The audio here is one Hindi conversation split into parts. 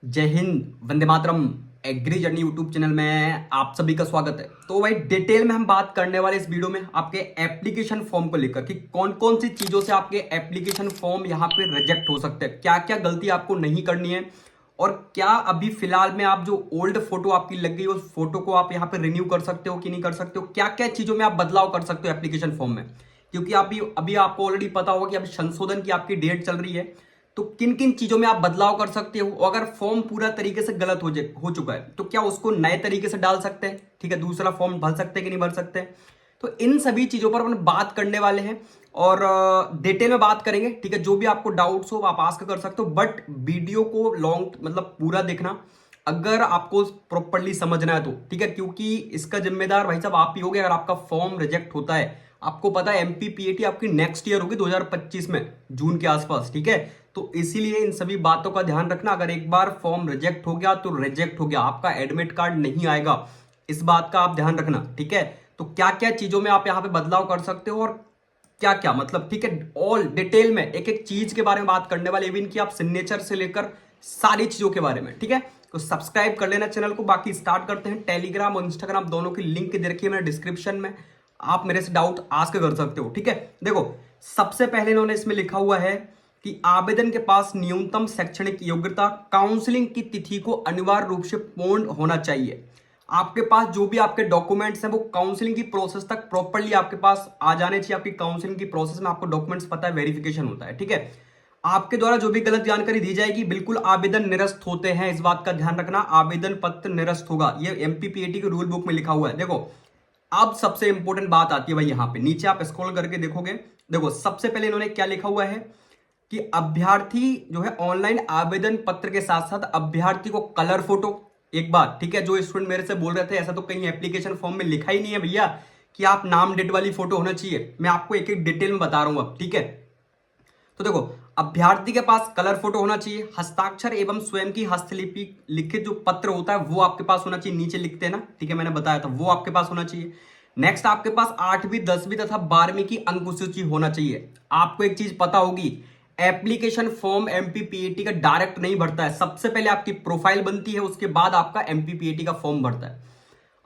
जय Hind, Vande Mataram. Agree journey YouTube channel में आप सभी का स्वागत है। तो भाई डिटेल में हम बात करने वाले इस वीडियो में आपके एप्लीकेशन फॉर्म को लेकर कि कौन कौन सी चीजों से आपके एप्लीकेशन फॉर्म यहाँ पे रिजेक्ट हो सकते हैं, क्या क्या गलती आपको नहीं करनी है और क्या अभी फिलहाल में आप जो ओल्ड फोटो आपकी लग गई उस फोटो को आप यहाँ पे रिन्यू कर सकते हो कि नहीं कर सकते हो, क्या क्या चीजों में आप बदलाव कर सकते हो एप्लीकेशन फॉर्म में। क्योंकि अभी आपको ऑलरेडी पता होगा कि अभी संशोधन की आपकी डेट चल रही है। तो किन किन चीजों में आप बदलाव कर सकते हो, अगर फॉर्म पूरा तरीके से गलत हो चुका है तो क्या उसको नए तरीके से डाल सकते हैं, ठीक है, दूसरा फॉर्म भर सकते हैं कि नहीं भर सकते हैं। तो इन सभी चीजों पर अपन बात करने वाले हैं और डिटेल में बात करेंगे, ठीक है। जो भी आपको डाउट्स हो आप आस्क कर सकते हो, बट वीडियो को लॉन्ग मतलब पूरा देखना अगर आपको प्रॉपरली समझना है तो, ठीक है। क्योंकि इसका जिम्मेदार भाई साहब आप ही होगे अगर आपका फॉर्म रिजेक्ट होता है। आपको पता है एमपीपीएटी आपकी नेक्स्ट ईयर होगी 2025 में जून के आसपास, ठीक है। तो इसीलिए इन सभी बातों का ध्यान रखना। अगर एक बार फॉर्म रिजेक्ट हो गया तो रिजेक्ट हो गया, आपका एडमिट कार्ड नहीं आएगा, इस बात का आप ध्यान रखना, ठीक है। तो क्या क्या चीजों में आप यहाँ पे बदलाव कर सकते हो और क्या क्या मतलब, ठीक है, ऑल डिटेल में एक एक चीज के बारे में बात करने वाले, इवन की आप सिग्नेचर से लेकर सारी चीजों के बारे में, ठीक है। तो सब्सक्राइब कर लेना चैनल को। बाकी स्टार्ट करते हैं। टेलीग्राम और इंस्टाग्राम दोनों की लिंक दे रखी है मैंने डिस्क्रिप्शन में, आप मेरे से डाउट आस्क कर सकते हो, ठीक है। देखो सबसे पहले इन्होंने इसमें लिखा हुआ है कि आवेदन के पास न्यूनतम शैक्षणिक योग्यता काउंसलिंग की तिथि को अनिवार्य रूप से पूर्ण होना चाहिए। आपके पास जो भी आपके डॉक्यूमेंट्स हैं वो काउंसलिंग की प्रोसेस तक प्रॉपर्ली आपके पास आ जाने चाहिए। आपकी काउंसलिंग की प्रोसेस में आपको डॉक्यूमेंट्स पता है, वेरिफिकेशन होता है, ठीक है। आपके द्वारा जो भी गलत जानकारी दी जाएगी बिल्कुल आवेदन निरस्त होते हैं, इस बात का ध्यान रखना। आवेदन पत्र निरस्त होगा, ये एमपीपीएटी के रूल बुक में लिखा हुआ है। देखो अब सबसे इंपॉर्टेंट बात आती है भाई, यहां पे नीचे आप स्क्रॉल करके देखोगे, देखो सबसे पहले इन्होंने क्या लिखा हुआ है कि अभ्यर्थी जो है ऑनलाइन आवेदन पत्र के साथ साथ अभ्यर्थी को कलर फोटो, एक बात, ठीक है। जो स्टूडेंट मेरे से बोल रहे थे ऐसा तो कहीं एप्लीकेशन फॉर्म में लिखा ही नहीं है भैया कि आप नाम डेट वाली फोटो होना चाहिए, मैं आपको एक एक डिटेल में बता रहा हूं अब, ठीक है। तो देखो अभ्यर्थी के पास कलर फोटो होना चाहिए, हस्ताक्षर एवं स्वयं की हस्तलिपि लिखित जो पत्र होता है वो आपके पास होना चाहिए, नीचे लिखते हैं ना, ठीक है, मैंने बताया था वो आपके पास होना चाहिए। नेक्स्ट आपके पास 8वीं 10वीं तथा 12वीं की अंक सूची होना चाहिए। आपको एक चीज पता होगी, एप्लीकेशन फॉर्म एमपीपीएटी का डायरेक्ट नहीं भरता है, सबसे पहले आपकी प्रोफाइल बनती है उसके बाद आपका एमपीपीएटी का फॉर्म भरता है।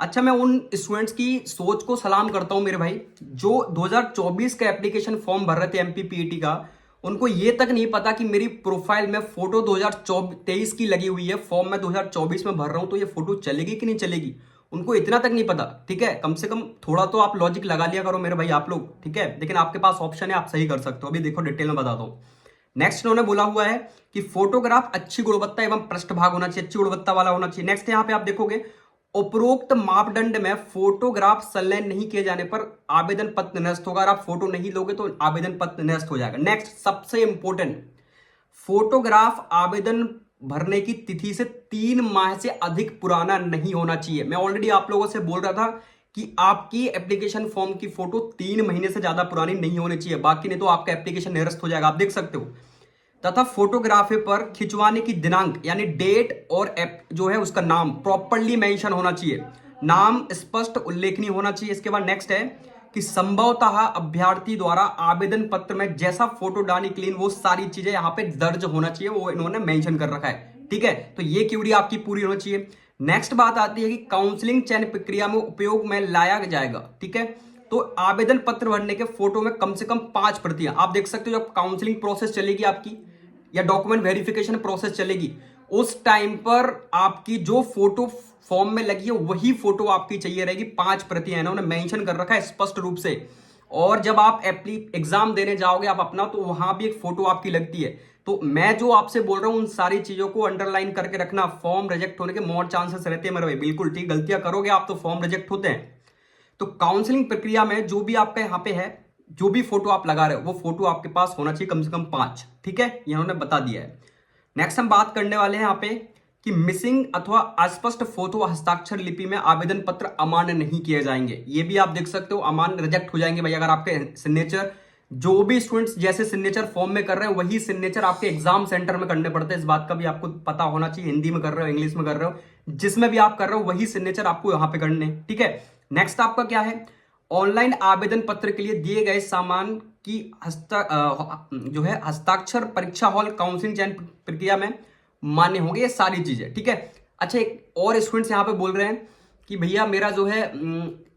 अच्छा मैं उन स्टूडेंट्स की सोच को सलाम करता हूं मेरे भाई जो 2024 का एप्लीकेशन फॉर्म भर रहे थे एमपीपीएटी का, उनको ये तक नहीं पता कि मेरी प्रोफाइल में फोटो 2023 की लगी हुई है, फॉर्म में 2024 में भर रहा हूं तो ये फोटो चलेगी कि नहीं चलेगी, उनको इतना तक नहीं पता, ठीक है। कम से कम थोड़ा तो आप लॉजिक लगा लिया करो मेरे भाई आप लोग, ठीक है। लेकिन आपके पास ऑप्शन है, आप सही कर सकते हो। अभी देखो डिटेल में बताता हूं। नेक्स्ट उन्होंने बोला हुआ है कि फोटोग्राफ अच्छी गुणवत्ता एवं पृष्ठभाग होना चाहिए, अच्छी गुणवत्ता वाला होना चाहिए। नेक्स्ट यहाँ पे आप देखोगे उपरोक्त मापदंड में फोटोग्राफ संलग्न नहीं किए जाने पर आवेदन पत्र निरस्त होगा। अगर आप फोटो नहीं लोगे तो आवेदन पत्र निरस्त हो जाएगा। नेक्स्ट सबसे इंपॉर्टेंट, फोटोग्राफ आवेदन भरने की तिथि से 3 माह से अधिक पुराना नहीं होना चाहिए। मैं ऑलरेडी आप लोगों से बोल रहा था कि आपकी एप्लीकेशन फॉर्म की फोटो 3 महीने से ज्यादा पुरानी नहीं होनी चाहिए, बाकी नहीं तो आपका एप्लीकेशन निरस्त हो जाएगा, आप देख सकते हो। तथा फोटोग्राफी पर खिंचवाने की दिनांक यानी डेट और एप जो है उसका नाम प्रॉपरली मेंशन होना चाहिए, नाम स्पष्ट उल्लेखनीय होना चाहिए। इसके बाद नेक्स्ट है कि संभवतः अभ्यर्थी द्वारा आवेदन पत्र में जैसा फोटो डाली क्लीन वो सारी चीजें यहाँ पे दर्ज होना चाहिए, वो इन्होंने मेंशन कर रखा है, ठीक है। तो ये क्यूरी आपकी पूरी होनी चाहिए। नेक्स्ट बात आती है कि काउंसलिंग चयन प्रक्रिया में उपयोग में लाया जाएगा, ठीक है। तो आवेदन पत्र भरने के फोटो में कम से कम 5 प्रतियां, आप देख सकते हो जब काउंसलिंग प्रोसेस चलेगी आपकी या डॉक्यूमेंट वेरिफिकेशन प्रोसेस चलेगी उस टाइम पर आपकी जो फोटो फॉर्म में लगी है वही फोटो आपकी चाहिए रहेगी। 5 प्रतियां इन्होंने मेंशन कर रखा है स्पष्ट रूप से। और जब आप एग्जाम देने जाओगे आप अपना, तो वहां भी एक फोटो आपकी लगती है। तो मैं जो आपसे बोल रहा हूं उन सारी चीजों को अंडरलाइन करके रखना। फॉर्म रिजेक्ट होने के मोर चांसेस रहते हैं मेरे भाई, बिल्कुल ठीक, गलतियां करोगे आप तो फॉर्म रिजेक्ट होते हैं। तो काउंसलिंग प्रक्रिया में जो भी आपका यहाँ पे है, जो भी फोटो आप लगा रहे हो वो फोटो आपके पास होना चाहिए कम से कम 5, ठीक है, ये उन्होंने बता दिया है। नेक्स्ट हम बात करने वाले हैं यहाँ पे कि मिसिंग अथवा अस्पष्ट फोटो हस्ताक्षर लिपि में आवेदन पत्र अमान्य नहीं किए जाएंगे। ये भी आप देख सकते हो अमान्य रिजेक्ट हो जाएंगे भाई अगर आपके सिग्नेचर, जो भी स्टूडेंट्स जैसे सिग्नेचर फॉर्म में कर रहे हैं वही सिग्नेचर आपके एग्जाम सेंटर में करने पड़ते हैं। इस बात का भी आपको पता होना चाहिए, हिंदी में कर रहे हो इंग्लिश में कर रहे हो, जिसमें भी आप कर रहे हो वही सिग्नेचर आपको यहाँ पे करने, ठीक है। नेक्स्ट आपका क्या है, ऑनलाइन आवेदन पत्र के लिए दिए गए सामान की जो है हस्ताक्षर परीक्षा हॉल काउंसलिंग चयन प्रक्रिया में मान्य होंगे ये सारी चीजें, ठीक है। अच्छा, एक और स्टूडेंट्स यहाँ पे बोल रहे हैं कि भैया मेरा जो है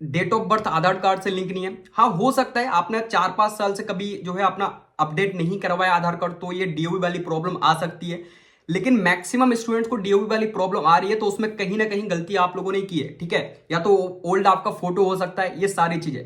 date of birth Aadhaar card से लिंक नहीं है। हाँ, हो सकता है आपने 4-5 साल से कभी जो है अपना अपडेट नहीं करवाया आधार कार्ड, तो ये डीओबी वाली प्रॉब्लम आ सकती है। लेकिन मैक्सिमम स्टूडेंट्स को डीओबी वाली प्रॉब्लम आ रही है, तो उसमें कहीं ना कहीं गलती आप लोगों ने की है, ठीक है। या तो ओल्ड आपका फोटो हो सकता है, ये सारी चीजें,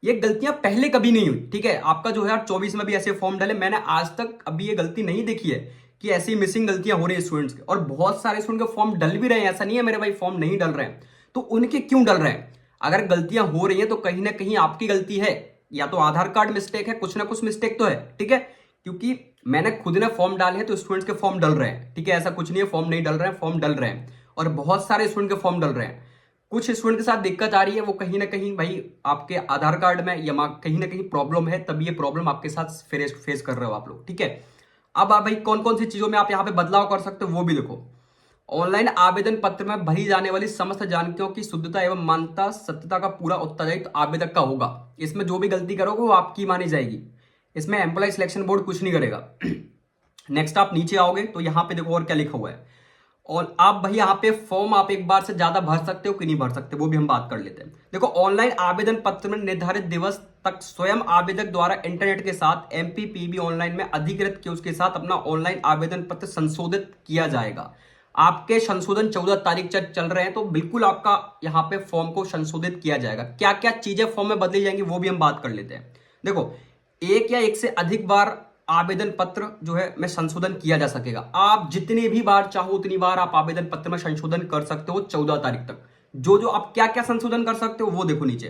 ये गलतियां पहले कभी नहीं हुई, ठीक है। आपका 2024 में भी ऐसे फॉर्म डाले, मैंने आज तक अभी ये गलती नहीं देखी है कि ऐसी मिसिंग गलतियां हो रही है स्टूडेंट्स के। और बहुत सारे स्टूडेंट के फॉर्म डल भी रहे हैं, ऐसा नहीं है मेरे भाई फॉर्म नहीं डल रहे हैं। तो उनके क्यों डल रहे हैं? अगर गलतियां हो रही हैं तो कहीं ना कहीं आपकी गलती है, या तो आधार कार्ड मिस्टेक है, कुछ ना कुछ मिस्टेक तो है, ठीक है। क्योंकि मैंने खुद ने फॉर्म डाले हैं तो स्टूडेंट्स के फॉर्म डल रहे हैं, ठीक है। ऐसा कुछ नहीं है फॉर्म नहीं डल रहे हैं, फॉर्म डल रहे हैं, और बहुत सारे स्टूडेंट के फॉर्म डल रहे हैं। कुछ स्टूडेंट के साथ दिक्कत आ रही है, वो कहीं ना कहीं भाई आपके आधार कार्ड में या कहीं ना कहीं प्रॉब्लम है, तभी ये प्रॉब्लम आपके साथ फेस कर रहे हो आप लोग, ठीक है। अब आप भाई कौन कौन सी चीजों में आप यहाँ पे बदलाव कर सकते हो वो भी देखो। ऑनलाइन आवेदन पत्र में भरी जाने वाली समस्त जानकारियों की शुद्धता एवं मान्यता सत्यता का पूरा उत्तरदायित्व आवेदक का होगा। इसमें जो भी गलती करोगे वो आपकी मानी जाएगी, इसमें एम्प्लॉय सिलेक्शन बोर्ड कुछ नहीं करेगा। नेक्स्ट आप नीचे आओगे तो यहाँ पे देखो और क्या लिखा हुआ है। और आप भाई यहाँ पे फॉर्म आप एक बार से ज्यादा भर सकते हो कि नहीं भर सकते, वो भी हम बात कर लेते हैं। देखो, ऑनलाइन आवेदन पत्र में निर्धारित दिवस तक स्वयं आवेदक द्वारा इंटरनेट के साथ एमपीपीबी ऑनलाइन में अधिकृत कियोस्क के साथ अपना ऑनलाइन आवेदन पत्र संशोधित किया जाएगा। आपके संशोधन 14 तारीख तक चल रहे हैं, तो बिल्कुल आपका यहाँ पे फॉर्म को संशोधित किया जाएगा। क्या क्या चीजें फॉर्म में बदली जाएंगी वो भी हम बात कर लेते हैं। देखो, एक या एक से अधिक बार आवेदन पत्र जो है में संशोधन किया जा सकेगा। आप जितनी भी बार चाहो उतनी बार आप आवेदन पत्र में संशोधन कर सकते हो 14 तारीख तक। जो जो आप क्या क्या संशोधन कर सकते हो वो देखो नीचे।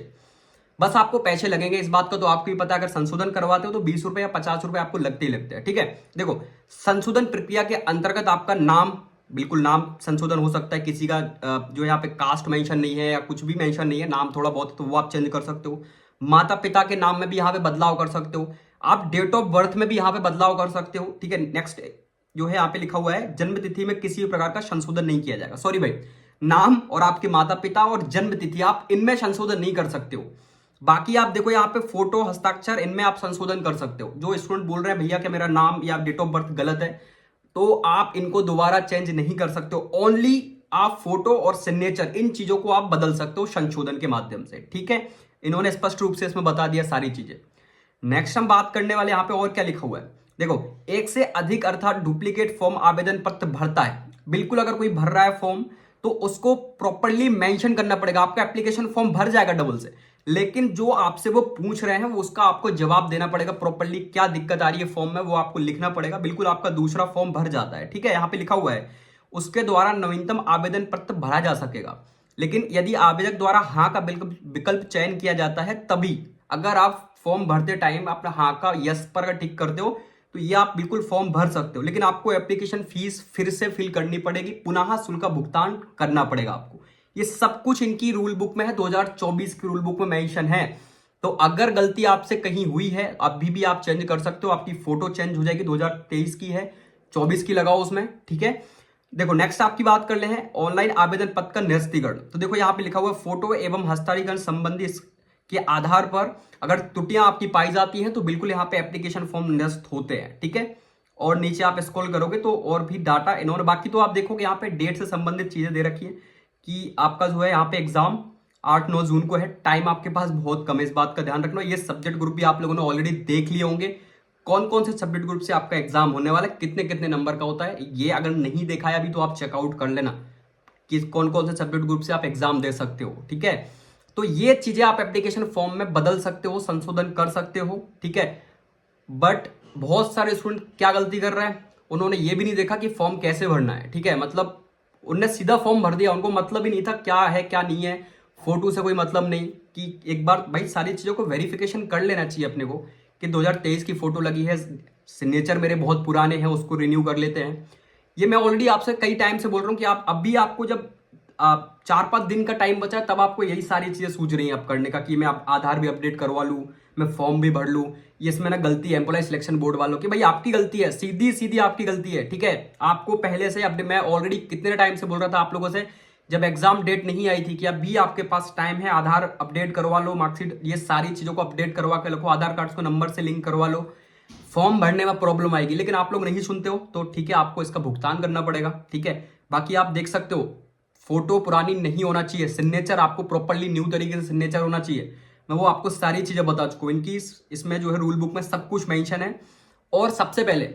बस आपको पैसे लगेंगे, इस बात का तो आपको भी पता है। अगर संशोधन करवाते हो तो 20 रुपए या 50 रुपए आपको लगते ही लगते हैं, ठीक है। देखो, संशोधन प्रक्रिया के अंतर्गत आपका नाम, बिल्कुल नाम संशोधन हो सकता है। किसी का जो यहाँ पे कास्ट मेंशन नहीं है या कुछ भी मेंशन नहीं है, नाम थोड़ा बहुत, तो वो आप चेंज कर सकते हो। माता पिता के नाम में भी यहाँ पे बदलाव कर सकते हो। आप डेट ऑफ बर्थ में भी यहाँ पे बदलाव कर सकते हो, ठीक है। नेक्स्ट जो है यहाँ पे लिखा हुआ है, जन्म तिथि में किसी भी प्रकार का संशोधन नहीं किया जाएगा। सॉरी भाई, नाम और आपके माता पिता और जन्म तिथि आप इनमें संशोधन नहीं कर सकते हो। बाकी आप देखो यहाँ पे फोटो, हस्ताक्षर, इनमें आप संशोधन कर सकते हो। जो स्टूडेंट बोल रहे हैं भैया कि मेरा नाम या डेट ऑफ बर्थ गलत है, तो आप इनको दोबारा चेंज नहीं कर सकते हो। ओनली आप फोटो और सिग्नेचर, इन चीजों को आप बदल सकते हो संशोधन के माध्यम से, ठीक है। इन्होंने स्पष्ट रूप से इसमें बता दिया सारी चीजें। नेक्स्ट हम बात करने वाले यहाँ पे और क्या लिखा हुआ है। देखो, एक से अधिक अर्थात डुप्लीकेट फॉर्म आवेदन पत्र भरता है, बिल्कुल अगर कोई भर रहा है फॉर्म तो उसको प्रॉपरली मेंशन करना पड़ेगा। आपका एप्लीकेशन फॉर्म भर जाएगा डबल से, लेकिन जो आपसे वो पूछ रहे हैं वो उसका आपको जवाब देना पड़ेगा प्रॉपरली। क्या दिक्कत आ रही है फॉर्म में वो आपको लिखना पड़ेगा। बिल्कुल आपका दूसरा फॉर्म भर जाता है, ठीक है। यहाँ पे लिखा हुआ है उसके द्वारा नवीनतम आवेदन पत्र भरा जा सकेगा, लेकिन यदि आवेदक द्वारा हाँ का विकल्प चयन किया जाता है तभी। अगर आप फॉर्म भरते टाइम अपना हाँ का यस पर अगर टिक करते हो तो ये आप बिल्कुल फॉर्म भर सकते हो, लेकिन आपको एप्लीकेशन फीस फिर से फिल करनी पड़ेगी, पुनः शुल्क का भुगतान करना पड़ेगा आपको। ये सब कुछ इनकी रूल बुक में है, 2024 की रूल बुक में मेंशन है। तो अगर गलती आपसे कहीं हुई है अभी भी आप चेंज कर सकते हो। आपकी फोटो चेंज हो जाएगी, 2023 की है, 24 की लगाओ उसमें, ठीक है। देखो, नेक्स्ट आपकी बात कर ले हैं ऑनलाइन आवेदन पत्र का निरस्तीकरण। तो देखो यहाँ पे लिखा हुआ है फोटो एवं हस्ताक्षरीकरण संबंधी के आधार पर अगर त्रुटियां आपकी पाई जाती हैं तो बिल्कुल यहाँ पे एप्लीकेशन फॉर्म निरस्त होते हैं, ठीक है। और नीचे आप स्क्रॉल करोगे तो और भी डाटा इन्होंने, बाकी तो आप देखोगे यहाँ पे डेट से संबंधित चीजें दे रखी है कि आपका जो है यहाँ पे एग्जाम 8-9 जून को है। टाइम आपके पास बहुत कम है, इस बात का ध्यान रखना। ये सब्जेक्ट ग्रुप भी आप लोगों ने ऑलरेडी देख लिए होंगे, कौन कौन से सब्जेक्ट ग्रुप से आपका एग्जाम होने वाला है, कितने कितने नंबर का होता है। ये अगर नहीं देखा है अभी तो आप चेकआउट कर लेना कि कौन कौन से सब्जेक्ट ग्रुप से आप एग्जाम दे सकते हो, ठीक है। तो ये चीजें आप एप्लीकेशन फॉर्म में बदल सकते हो, संशोधन कर सकते हो, ठीक है। बट बहुत सारे स्टूडेंट क्या गलती कर रहे हैं, उन्होंने ये भी नहीं देखा कि फॉर्म कैसे भरना है, ठीक है। मतलब उनने सीधा फॉर्म भर दिया, उनको मतलब ही नहीं था क्या है क्या नहीं है, फोटो से कोई मतलब नहीं। कि एक बार भाई सारी चीजों को वेरिफिकेशन कर लेना चाहिए अपने को कि 2023 की फोटो लगी है, सिग्नेचर मेरे बहुत पुराने हैं, उसको रिन्यू कर लेते हैं। ये मैं ऑलरेडी आपसे कई टाइम से बोल रहा हूँ कि आप अभी आपको जब 4-5 दिन का टाइम बचा तब आपको यही सारी चीजें सूझ रही हैं आप करने का कि मैं आधार भी अपडेट करवा लूँ, मैं फॉर्म भी भर लूँ। ये इसमें ना गलती है एम्प्लॉय सिलेक्शन बोर्ड वालों की, भाई आपकी गलती है, सीधी सीधी आपकी गलती है, ठीक है। आपको पहले से अपडेट, मैं ऑलरेडी कितने टाइम से बोल रहा था आप लोगों से जब एग्जाम डेट नहीं आई थी कि अभी आपके पास टाइम है, आधार अपडेट करवा लो, मार्कशीट, ये सारी चीजों को अपडेट करवा के रखो, आधार कार्ड को नंबर से लिंक करवा लो। फॉर्म भरने में प्रॉब्लम आएगी, लेकिन आप लोग नहीं सुनते हो तो ठीक है, आपको इसका भुगतान करना पड़ेगा। ठीक है, बाकी आप देख सकते हो फोटो पुरानी नहीं होना चाहिए, सिग्नेचर आपको प्रॉपरली न्यू तरीके से सिग्नेचर होना चाहिए। मैं वो आपको सारी चीजें बता चुका हूँ, इनकी इसमें जो है रूल बुक में सब कुछ मेंशन है। और सबसे पहले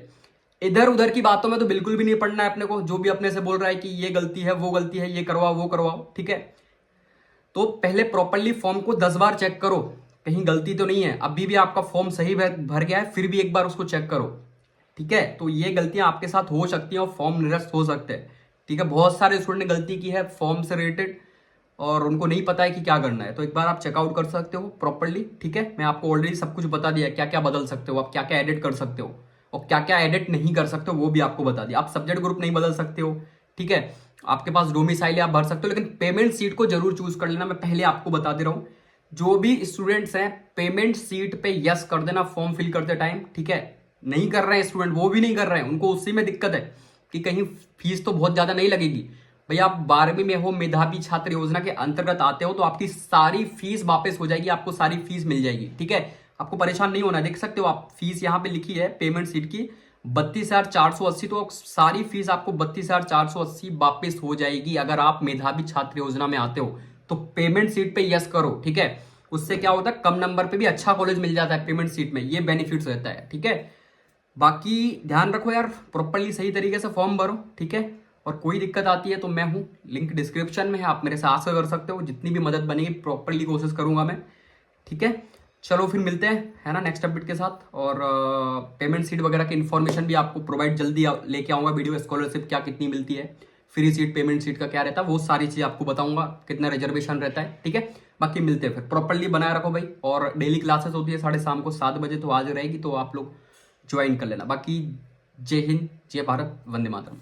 इधर उधर की बातों में तो बिल्कुल भी नहीं पढ़ना है अपने को। जो भी अपने से बोल रहा है कि ये गलती है वो गलती है, ये करवाओ वो करवाओ, ठीक है, तो पहले प्रॉपरली फॉर्म को 10 बार चेक करो, कहीं गलती तो नहीं है। अभी भी आपका फॉर्म सही भर गया है, फिर भी एक बार उसको चेक करो। ठीक है, तो ये गलतियां आपके साथ हो सकती हैं और फॉर्म निरस्त हो सकते हैं। ठीक है, बहुत सारे स्टूडेंट ने गलती की है फॉर्म से रिलेटेड और उनको नहीं पता है कि क्या करना है, तो एक बार आप चेकआउट कर सकते हो प्रॉपरली। ठीक है, मैं आपको ऑलरेडी सब कुछ बता दिया, क्या क्या बदल सकते हो आप, क्या क्या एडिट कर सकते हो और क्या क्या एडिट नहीं कर सकते हो वो भी आपको बता दिया। आप सब्जेक्ट ग्रुप नहीं बदल सकते हो, ठीक है, आपके पास डोमिसाइल आप भर सकते हो, लेकिन पेमेंट सीट को जरूर चूज कर लेना। मैं पहले आपको बता दे रहा हूं, जो भी स्टूडेंट्स हैं पेमेंट सीट पे यस कर देना फॉर्म फिल करते टाइम। ठीक है, नहीं कर रहे हैं स्टूडेंट, वो भी नहीं कर रहे हैं, उनको उसी में दिक्कत है कि कहीं फीस तो बहुत ज्यादा नहीं लगेगी। भैया आप 12वीं में हो, मेधावी छात्र योजना के अंतर्गत आते हो, तो आपकी सारी फीस वापस हो जाएगी, आपको सारी फीस मिल जाएगी। ठीक है, आपको परेशान नहीं होना है। देख सकते हो आप फीस यहाँ पे लिखी है पेमेंट सीट की 32,480, तो सारी फीस आपको 32,480 वापस हो जाएगी अगर आप मेधावी छात्र योजना में आते हो। तो पेमेंट सीट पे यस करो। ठीक है, उससे क्या होता है, कम नंबर पे भी अच्छा कॉलेज मिल जाता है पेमेंट सीट में, ये बेनिफिट्स रहता है। ठीक है, बाकी ध्यान रखो यार, प्रॉपरली सही तरीके से फॉर्म भरो। ठीक है, और कोई दिक्कत आती है तो मैं हूँ, लिंक डिस्क्रिप्शन में है, आप मेरे से आशा कर सकते हो, जितनी भी मदद बनेगी प्रॉपरली कोशिश करूंगा मैं। ठीक है, चलो फिर मिलते हैं, है ना, नेक्स्ट अपडेट के साथ। और पेमेंट सीट वगैरह की इन्फॉर्मेशन भी आपको प्रोवाइड जल्दी लेके आऊंगा वीडियो। स्कॉलरशिप क्या कितनी मिलती है, फ्री सीट, पेमेंट सीट का क्या रहता है, वो सारी चीज़ आपको बताऊंगा, कितना रिजर्वेशन रहता है। ठीक है, बाकी मिलते हैं फिर, प्रॉपरली बनाए रखो भाई। और डेली क्लासेस होती है शाम को 7 बजे, तो आज रहेगी, तो आप लोग ज्वाइन कर लेना। बाकी जय हिंद, जय भारत, वंदे मातरम।